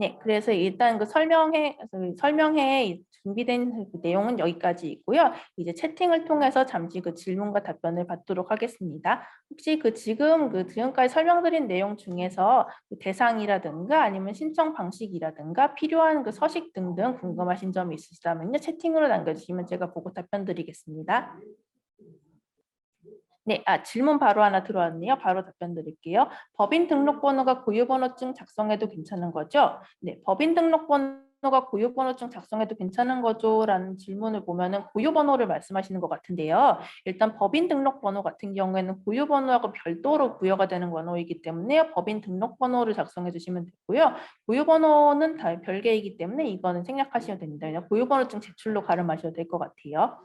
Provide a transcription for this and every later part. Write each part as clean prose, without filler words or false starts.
네, 그래서 일단 설명회 준비된 그 내용은 여기까지 있고요. 이제 채팅을 통해서 잠시 그 질문과 답변을 받도록 하겠습니다. 혹시 지금까지 설명드린 내용 중에서 그 대상이라든가 아니면 신청 방식이라든가 필요한 그 서식 등등 궁금하신 점이 있으시다면요, 채팅으로 남겨주시면 제가 보고 답변 드리겠습니다. 네, 질문 바로 하나 들어왔네요. 바로 답변 드릴게요. 법인 등록번호가 고유번호증 작성해도 괜찮은 거죠? 네, 법인 등록번호가 고유번호증 작성해도 괜찮은 거죠? 라는 질문을 보면은 고유번호를 말씀하시는 것 같은데요. 일단 법인 등록번호 같은 경우에는 고유번호하고 별도로 부여가 되는 번호이기 때문에 법인 등록번호를 작성해 주시면 되고요. 고유번호는 다 별개이기 때문에 이거는 생략하시면 됩니다. 그냥 고유번호증 제출로 가름하셔도 될 것 같아요.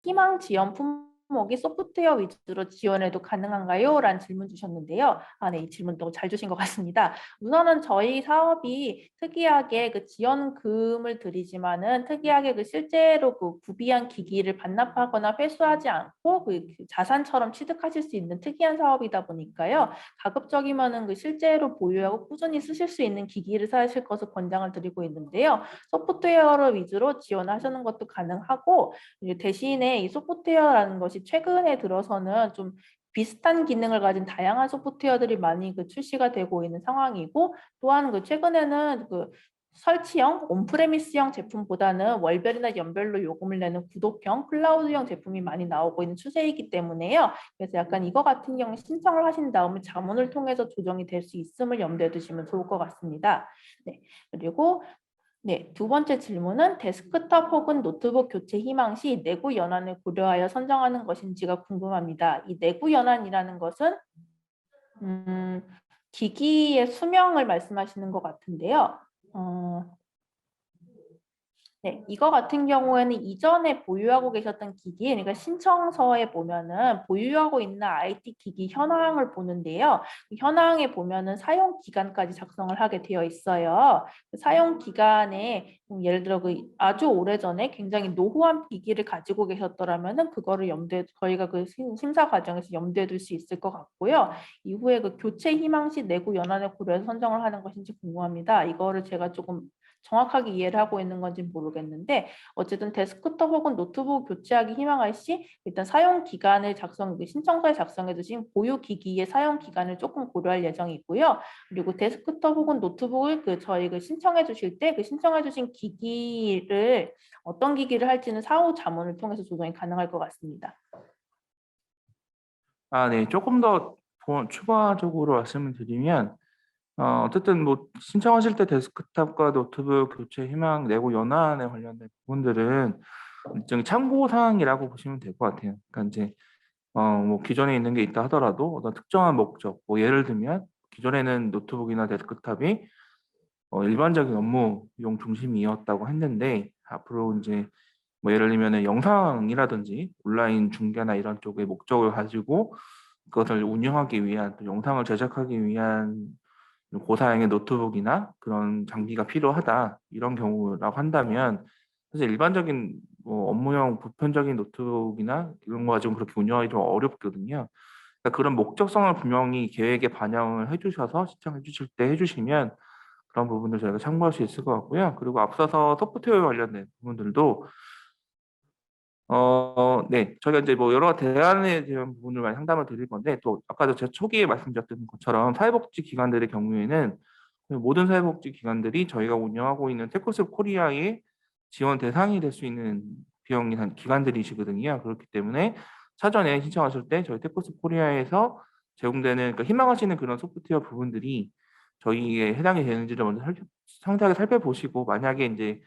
희망 지원 품목이 소프트웨어 위주로 지원해도 가능한가요? 라는 질문 주셨는데요. 네, 이 질문 너무 잘 주신 것 같습니다. 우선은 저희 사업이 특이하게 그 지원금을 드리지만은 특이하게 실제로 그 구비한 기기를 반납하거나 회수하지 않고 그 자산처럼 취득하실 수 있는 특이한 사업이다 보니까요. 가급적이면은 실제로 보유하고 꾸준히 쓰실 수 있는 기기를 사실 것을 권장을 드리고 있는데요. 소프트웨어를 위주로 지원하시는 것도 가능하고 대신에 이 소프트웨어라는 것이 최근에 들어서는 좀 비슷한 기능을 가진 다양한 소프트웨어들이 많이 출시가 되고 있는 상황이고, 또한 최근에는 설치형, 온프레미스형 제품보다는 월별이나 연별로 요금을 내는 구독형, 클라우드형 제품이 많이 나오고 있는 추세이기 때문에요. 그래서 약간 이거 같은 경우 신청을 하신 다음에 자문을 통해서 조정이 될 수 있음을 염두에 두시면 좋을 것 같습니다. 네, 그리고 네, 두 번째 질문은 데스크톱 혹은 노트북 교체 희망 시 내구 연한을 고려하여 선정하는 것인지가 궁금합니다. 이 내구 연한이라는 것은 기기의 수명을 말씀하시는 것 같은데요. 네, 이거 같은 경우에는 이전에 보유하고 계셨던 기기, 그러니까 신청서에 보면은 보유하고 있는 IT 기기 현황을 보는데요. 그 현황에 보면은 사용 기간까지 작성을 하게 되어 있어요. 그 사용 기간에 예를 들어 아주 오래전에 굉장히 노후한 기기를 가지고 계셨더라면은 그거를 저희가 심사 과정에서 염두에 둘 수 있을 것 같고요. 이후에 교체 희망 시 내구 연한을 고려해서 선정을 하는 것인지 궁금합니다. 이거를 제가 조금 정확하게 이해를 하고 있는 건지 모르겠는데 어쨌든 데스크톱 혹은 노트북 교체하기 희망할 시 일단 사용 기간을 신청서에 작성해 두신 보유 기기의 사용 기간을 조금 고려할 예정이고요. 그리고 데스크톱 혹은 노트북을 저희 신청해 주실 때 신청해 주신 기기를 어떤 기기를 할지는 사후 자문을 통해서 조정이 가능할 것 같습니다. 네. 조금 더 추가적으로 말씀을 드리면 어쨌든 뭐 신청하실 때 데스크탑과 노트북 교체 희망 내고 연한에 관련된 부분들은 일종의 참고 사항이라고 보시면 될 것 같아요. 그러니까 인제 뭐 기존에 있는 게 있다 하더라도 어떤 특정한 목적, 뭐 예를 들면 기존에는 노트북이나 데스크탑이 일반적인 업무용 중심이었다고 했는데 앞으로 인제 뭐 예를 들면은 영상이라든지 온라인 중계나 이런 쪽의 목적을 가지고 그것을 운영하기 위한 또 영상을 제작하기 위한 고사양의 노트북이나 그런 장비가 필요하다 이런 경우라고 한다면 사실 일반적인 뭐 업무용 보편적인 노트북이나 이런 거 가지고 그렇게 운영하기 좀 어렵거든요. 그러니까 그런 목적성을 분명히 계획에 반영을 해 주셔서 시청해 주실 때 해 주시면 그런 부분들 저희가 참고할 수 있을 것 같고요. 그리고 앞서서 소프트웨어 관련된 부분들도 네. 저희가 이제 뭐 여러 대안에 대한 부분을 많이 상담을 드릴 건데 또 아까도 제가 초기에 말씀드렸던 것처럼 사회복지 기관들의 경우에는 그 모든 사회복지 기관들이 저희가 운영하고 있는 테크스 코리아의 지원 대상이 될 수 있는 비용이 한 기관들이시거든요. 그렇기 때문에 사전에 신청하실 때 저희 테크스 코리아에서 제공되는 그러니까 희망하시는 그런 소프트웨어 부분들이 저희에 해당이 되는지를 먼저 상세하게 살펴보시고 만약에 인제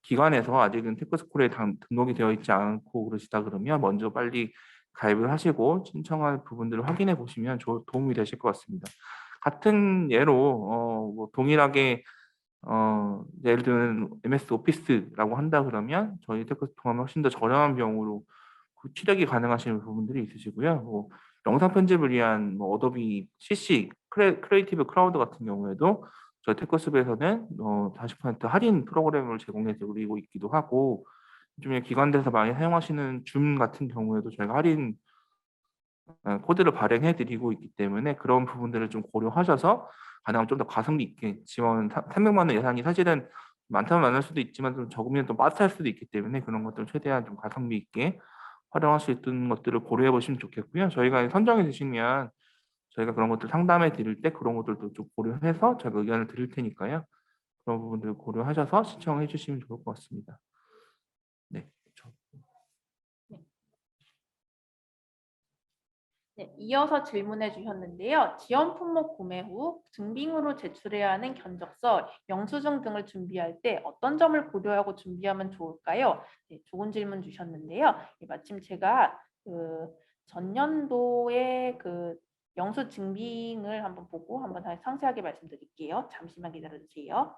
기관에서 아직은 테크스콜에 등록이 되어 있지 않고 그러시다 그러면 먼저 빨리 가입을 하시고 신청할 부분들을 확인해 보시면 도움이 되실 것 같습니다. 같은 예로 뭐 동일하게 예를 들면 MS 오피스라고 한다 그러면 저희 테크스통하면 훨씬 더 저렴한 비용으로 취득이 가능하신 부분들이 있으시고요. 뭐 영상 편집을 위한 뭐 어도비 CC 크리에이티브 클라우드 같은 경우에도 저희 테크스에서는 40% 할인 프로그램을 제공해 드리고 있기도 하고 요즘에 기관들에서 많이 사용하시는 줌 같은 경우에도 저희가 할인 코드를 발행해 드리고 있기 때문에 그런 부분들을 좀 고려하셔서 가능하면 좀 더 가성비 있게 지원 300만 원 예산이 사실은 많다면 많을 수도 있지만 좀 적으면 또 빠듯할 수도 있기 때문에 그런 것들 최대한 좀 가성비 있게 활용할 수 있는 것들을 고려해 보시면 좋겠고요. 저희가 선정해 주시면 저희가 그런 것들 상담해 드릴 때 그런 것들도 좀 고려해서 저희가 의견을 드릴 테니까요. 그런 부분들 고려하셔서 신청해 주시면 좋을 것 같습니다. 네. 네, 이어서 질문해 주셨는데요. 지원 품목 구매 후 증빙으로 제출해야 하는 견적서, 영수증 등을 준비할 때 어떤 점을 고려하고 준비하면 좋을까요? 네, 좋은 질문 주셨는데요. 마침 제가 그 전년도에 그 영수 증빙을 한번 보고 한번 다시 상세하게 말씀드릴게요. 잠시만 기다려 주세요.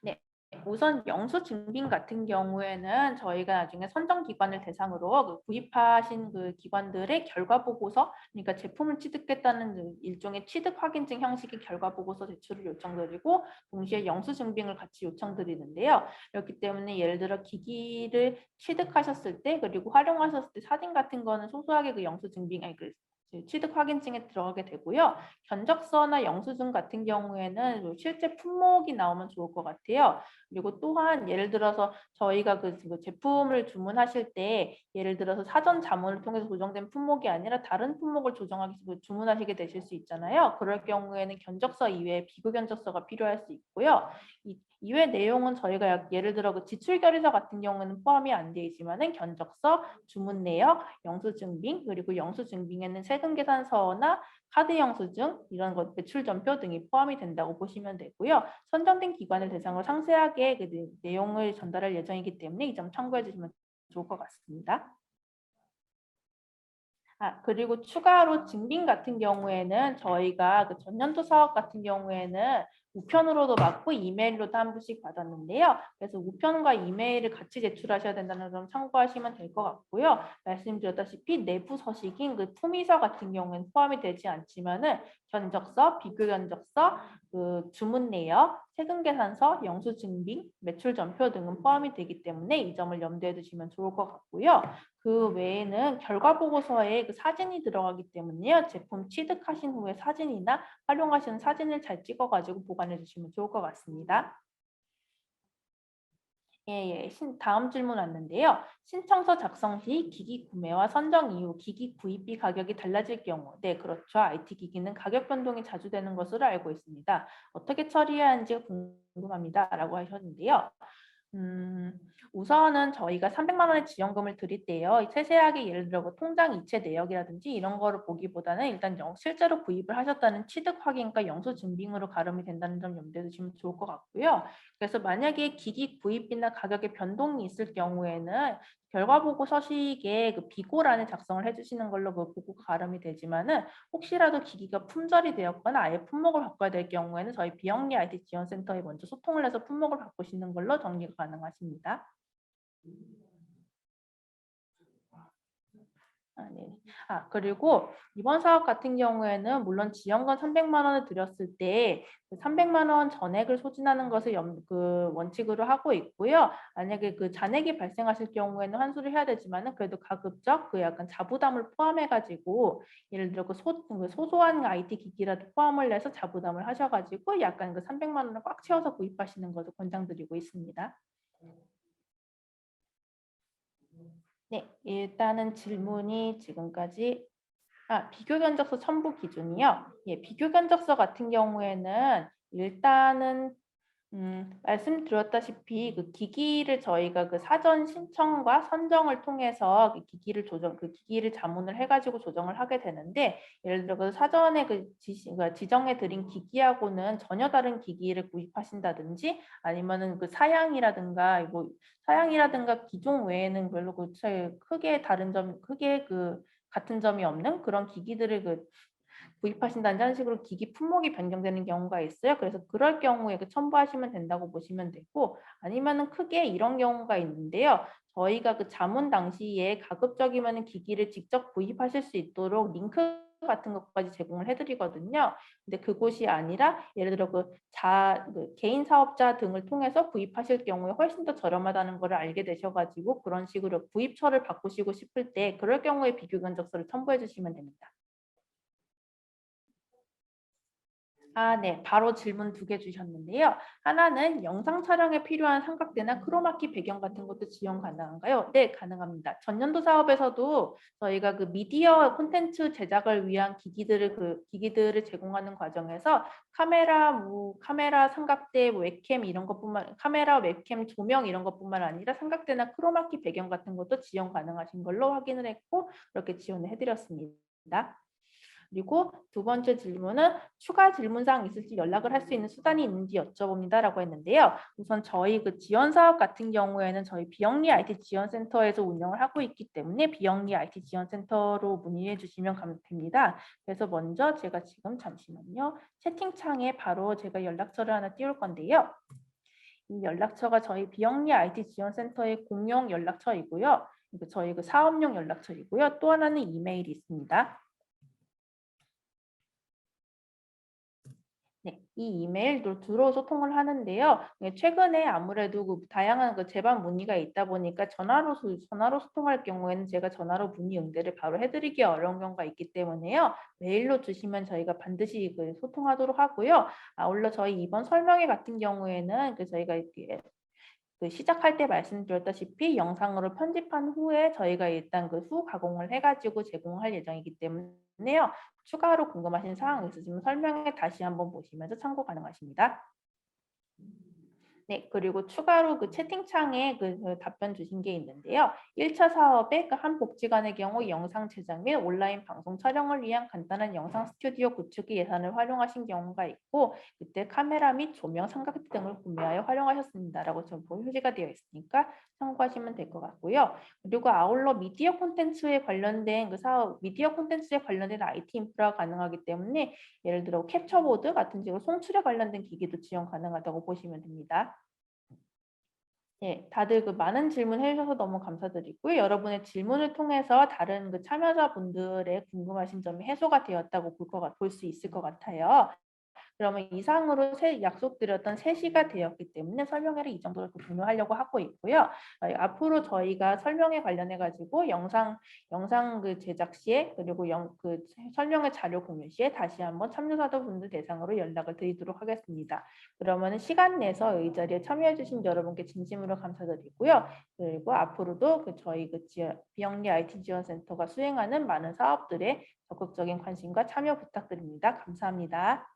네. 우선 영수증빙 같은 경우에는 저희가 나중에 선정기관을 대상으로 그 구입하신 그 기관들의 결과보고서, 그러니까 제품을 취득했다는 일종의 취득 확인증 형식의 결과보고서 제출을 요청드리고 동시에 영수증빙을 같이 요청드리는데요. 그렇기 때문에 예를 들어 기기를 취득하셨을 때 그리고 활용하셨을 때 사진 같은 거는 소소하게 그 영수증빙, 아니 그 취득 확인증에 들어가게 되고요. 견적서나 영수증 같은 경우에는 실제 품목이 나오면 좋을 것 같아요. 그리고 또한 예를 들어서 저희가 그 제품을 주문하실 때 예를 들어서 사전 자문을 통해서 조정된 품목이 아니라 다른 품목을 조정하기 위해서 주문하시게 되실 수 있잖아요. 그럴 경우에는 견적서 이외에 비교 견적서가 필요할 수 있고요. 이외 내용은 저희가 예를 들어 그 지출 결의서 같은 경우는 포함이 안 되어 있지만은 견적서, 주문 내역, 영수증빙, 그리고 영수증빙에는 세금 계산서나 카드 영수증 이런 것 매출 전표 등이 포함이 된다고 보시면 되고요. 선정된 기관을 대상으로 상세하게 그 내용을 전달할 예정이기 때문에 이 점 참고해 주시면 좋을 것 같습니다. 그리고 추가로 증빙 같은 경우에는 저희가 그 전년도 사업 같은 경우에는 우편으로도 받고 이메일로도 한 분씩 받았는데요. 그래서 우편과 이메일을 같이 제출하셔야 된다는 점 참고하시면 될 것 같고요. 말씀드렸다시피 내부 서식인 그 품위서 같은 경우에는 포함이 되지 않지만은 견적서, 비교 견적서, 그 주문 내역, 세금 계산서, 영수증빙, 매출 전표 등은 포함이 되기 때문에 이 점을 염두에 두시면 좋을 것 같고요. 그 외에는 결과 보고서에 그 사진이 들어가기 때문에요. 제품 취득하신 후에 사진이나 활용하시는 사진을 잘 찍어가지고 보관해 주시면 좋을 것 같습니다. 예, 다음 질문 왔는데요. 신청서 작성 시 기기 구매와 선정 이후 기기 구입비 가격이 달라질 경우, 네, 그렇죠. IT 기기는 가격 변동이 자주 되는 것으로 알고 있습니다. 어떻게 처리해야 하는지 궁금합니다. 라고 하셨는데요. 우선은 저희가 300만 원의 지원금을 드릴 때요. 세세하게 예를 들어 뭐 통장 이체 내역이라든지 이런 거를 보기보다는 일단 실제로 구입을 하셨다는 취득 확인과 영수증빙으로 가름이 된다는 점 염두에 두시면 좋을 것 같고요. 그래서 만약에 기기 구입비나 가격의 변동이 있을 경우에는 결과보고 서식에 그 비고란을 작성을 해주시는 걸로 그 보고가 가름이 되지만은 혹시라도 기기가 품절이 되었거나 아예 품목을 바꿔야 될 경우에는 저희 비영리 IT 지원센터에 먼저 소통을 해서 품목을 바꾸시는 걸로 정리가 가능하십니다. 네. 그리고 이번 사업 같은 경우에는 물론 지원금 300만 원을 드렸을 때 그 300만 원 전액을 소진하는 것을 원칙으로 하고 있고요. 만약에 그 잔액이 발생하실 경우에는 환수를 해야 되지만은 그래도 가급적 그 약간 자부담을 포함해 가지고 예를 들어 그 소소한 IT 기기라도 포함을 해서 자부담을 하셔 가지고 약간 그 300만 원을 꽉 채워서 구입하시는 것을 권장드리고 있습니다. 네, 일단은 질문이 지금까지 비교 견적서 첨부 기준이요. 예, 비교 견적서 같은 경우에는 일단은 말씀드렸다시피 그 기기를 저희가 그 사전 신청과 선정을 통해서 그 기기를 자문을 해가지고 조정을 하게 되는데 예를 들어 그 사전에 그러니까 지정해 드린 기기하고는 전혀 다른 기기를 구입하신다든지 아니면은 그 사양이라든가 기종 외에는 별로 크게 같은 점이 없는 그런 기기들을 구입하신다는 식으로 기기 품목이 변경되는 경우가 있어요. 그래서 그럴 경우에 첨부하시면 된다고 보시면 되고 아니면은 크게 이런 경우가 있는데요. 저희가 그 자문 당시에 가급적이면 기기를 직접 구입하실 수 있도록 링크가 같은 것까지 제공을 해드리거든요. 근데 그곳이 아니라 예를 들어 그 개인 사업자 등을 통해서 구입하실 경우에 훨씬 더 저렴하다는 걸 알게 되셔가지고 그런 식으로 구입처를 바꾸시고 싶을 때 그럴 경우에 비교 견적서를 첨부해 주시면 됩니다. 네. 바로 질문 2개 주셨는데요. 하나는 영상 촬영에 필요한 삼각대나 크로마키 배경 같은 것도 지원 가능한가요? 네, 가능합니다. 전년도 사업에서도 저희가 그 미디어 콘텐츠 제작을 위한 기기들을 제공하는 과정에서 카메라 삼각대, 웹캠 이런 것뿐만 카메라, 웹캠 조명 이런 것뿐만 아니라 삼각대나 크로마키 배경 같은 것도 지원 가능하신 걸로 확인을 했고 그렇게 지원을 해드렸습니다. 그리고 2번째 질문은 추가 질문사항 있을지 연락을 할 수 있는 수단이 있는지 여쭤봅니다라고 했는데요. 우선 저희 그 지원 사업 같은 경우에는 저희 비영리 IT 지원센터에서 운영을 하고 있기 때문에 비영리 IT 지원센터로 문의해 주시면 됩니다. 그래서 먼저 제가 지금 잠시만요. 채팅창에 바로 제가 연락처를 하나 띄울 건데요. 이 연락처가 저희 비영리 IT 지원센터의 공용 연락처이고요. 저희 그 사업용 연락처이고요. 또 하나는 이메일이 있습니다. 네, 이 이메일로 주로 소통을 하는데요. 최근에 아무래도 그 다양한 그 재반 문의가 있다 보니까 전화로 소통할 경우에는 제가 전화로 문의 응대를 바로 해드리기 어려운 경우가 있기 때문에요. 메일로 주시면 저희가 반드시 그 소통하도록 하고요. 아울러 저희 이번 설명회 같은 경우에는 저희가 이렇게 시작할 때 말씀드렸다시피 영상으로 편집한 후에 저희가 일단 그 후 가공을 해가지고 제공할 예정이기 때문에요. 추가로 궁금하신 사항 있으시면 설명에 다시 한번 보시면서 참고 가능하십니다. 네, 그리고 추가로 그 채팅창에 그 답변 주신 게 있는데요. 1차 사업의 그 한 복지관의 경우 영상 제작 및 온라인 방송 촬영을 위한 간단한 영상 스튜디오 구축의 예산을 활용하신 경우가 있고 그때 카메라 및 조명, 삼각대 등을 구매하여 활용하셨습니다라고 좀 표시가 되어 있으니까 참고하시면 될 것 같고요. 그리고 아울러 미디어 콘텐츠에 관련된 미디어 콘텐츠에 관련된 IT 인프라가 가능하기 때문에 예를 들어 캡처보드 같은 식으로 송출에 관련된 기기도 지원 가능하다고 보시면 됩니다. 네, 다들 그 많은 질문 해주셔서 너무 감사드리고요. 여러분의 질문을 통해서 다른 그 참여자분들의 궁금하신 점이 해소가 되었다고 볼 수 있을 것 같아요. 그러면 이상으로 약속드렸던 3시가 되었기 때문에 설명회를 이 정도로 종료하려고 하고 있고요. 앞으로 저희가 설명회 관련해 가지고 영상 그 제작 시에 그리고 그 설명회 자료 공유 시에 다시 한번 참여자분들 대상으로 연락을 드리도록 하겠습니다. 그러면 시간 내서 이 자리에 참여해 주신 여러분께 진심으로 감사드리고요. 그리고 앞으로도 저희 비영리 IT 지원센터가 수행하는 많은 사업들에 적극적인 관심과 참여 부탁드립니다. 감사합니다.